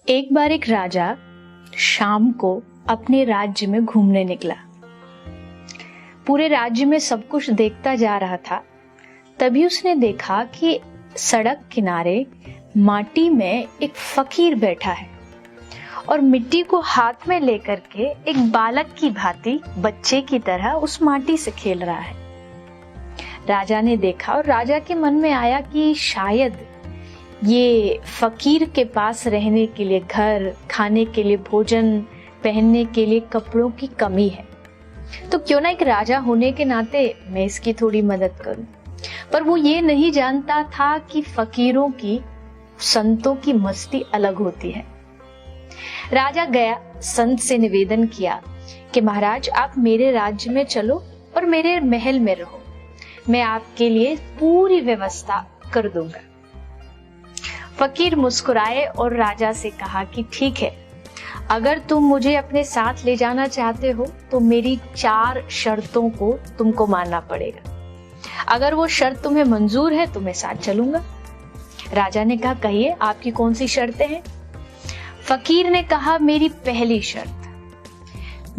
एक बार एक राजा शाम को अपने राज्य में घूमने निकला। पूरे राज्य में सब कुछ देखता जा रहा था। तभी उसने देखा कि सड़क किनारे माटी में एक फकीर बैठा है और मिट्टी को हाथ में लेकर के एक बालक की भांति बच्चे की तरह उस माटी से खेल रहा है। राजा ने देखा और राजा के मन में आया कि शायद ये फकीर के पास रहने के लिए घर, खाने के लिए भोजन, पहनने के लिए कपड़ों की कमी है, तो क्यों ना एक राजा होने के नाते मैं इसकी थोड़ी मदद करूं। पर वो ये नहीं जानता था कि फकीरों की, संतों की मस्ती अलग होती है। राजा गया, संत से निवेदन किया कि महाराज आप मेरे राज्य में चलो और मेरे महल में रहो, मैं आपके लिए पूरी व्यवस्था कर दूंगा। फकीर मुस्कुराए और राजा से कहा कि ठीक है, अगर तुम मुझे अपने साथ ले जाना चाहते हो तो मेरी 4 शर्तों को तुमको मानना पड़ेगा। अगर वो शर्त तुम्हें मंजूर है तो मैं साथ चलूंगा। राजा ने कहा कहिए आपकी कौन सी शर्तें हैं। फकीर ने कहा मेरी पहली शर्त,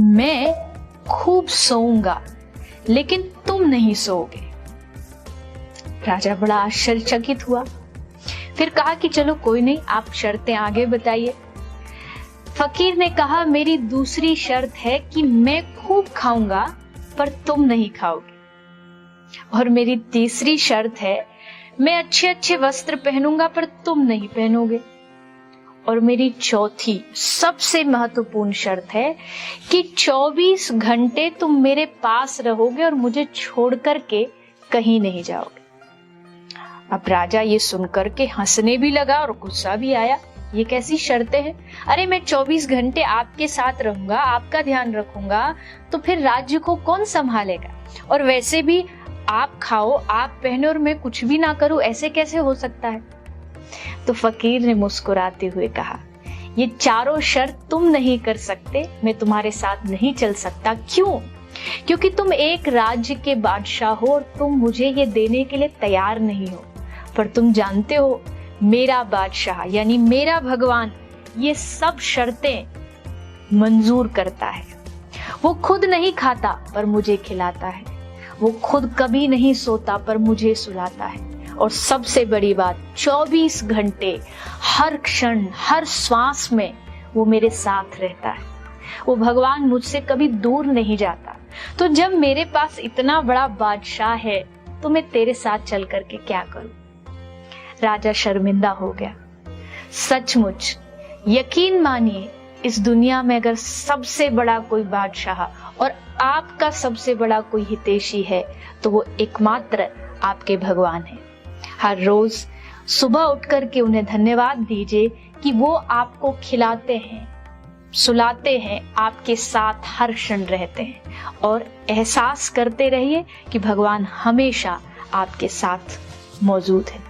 मैं खूब सोऊंगा लेकिन तुम नहीं सोओगे। राजा बड़ा आश्चर्यचकित हुआ, फिर कहा कि चलो कोई नहीं, आप शर्तें आगे बताइए। फकीर ने कहा मेरी दूसरी शर्त है कि मैं खूब खाऊंगा पर तुम नहीं खाओगे, और मेरी तीसरी शर्त है मैं अच्छे अच्छे वस्त्र पहनूंगा पर तुम नहीं पहनोगे, और मेरी चौथी सबसे महत्वपूर्ण शर्त है कि 24 घंटे तुम मेरे पास रहोगे और मुझे छोड़ करके कहीं नहीं जाओगे। अब राजा ये सुनकर के हंसने भी लगा और गुस्सा भी आया, ये कैसी शर्तें हैं। अरे मैं 24 घंटे आपके साथ रहूंगा, आपका ध्यान रखूंगा, तो फिर राज्य को कौन संभालेगा, और वैसे भी आप खाओ, आप पहनो और मैं कुछ भी ना करूं, ऐसे कैसे हो सकता है। तो फकीर ने मुस्कुराते हुए कहा ये चारों शर्त तुम नहीं कर सकते, मैं तुम्हारे साथ नहीं चल सकता। क्यों? क्योंकि तुम एक राज्य के बादशाह हो और तुम मुझे ये देने के लिए तैयार नहीं हो। पर तुम जानते हो मेरा बादशाह यानी मेरा भगवान ये सब शर्तें मंजूर करता है। वो खुद नहीं खाता पर मुझे खिलाता है, वो खुद कभी नहीं सोता पर मुझे सुलाता है, और सबसे बड़ी बात 24 घंटे हर क्षण हर श्वास में वो मेरे साथ रहता है। वो भगवान मुझसे कभी दूर नहीं जाता। तो जब मेरे पास इतना बड़ा बादशाह है तो मैं तेरे साथ चल करके क्या करूं। राजा शर्मिंदा हो गया। सचमुच यकीन मानिए, इस दुनिया में अगर सबसे बड़ा कोई बादशाह और आपका सबसे बड़ा कोई हितैषी है तो वो एकमात्र आपके भगवान है। हर रोज सुबह उठ करके उन्हें धन्यवाद दीजिए कि वो आपको खिलाते हैं, सुलाते हैं, आपके साथ हर क्षण रहते हैं, और एहसास करते रहिए कि भगवान हमेशा आपके साथ मौजूद है।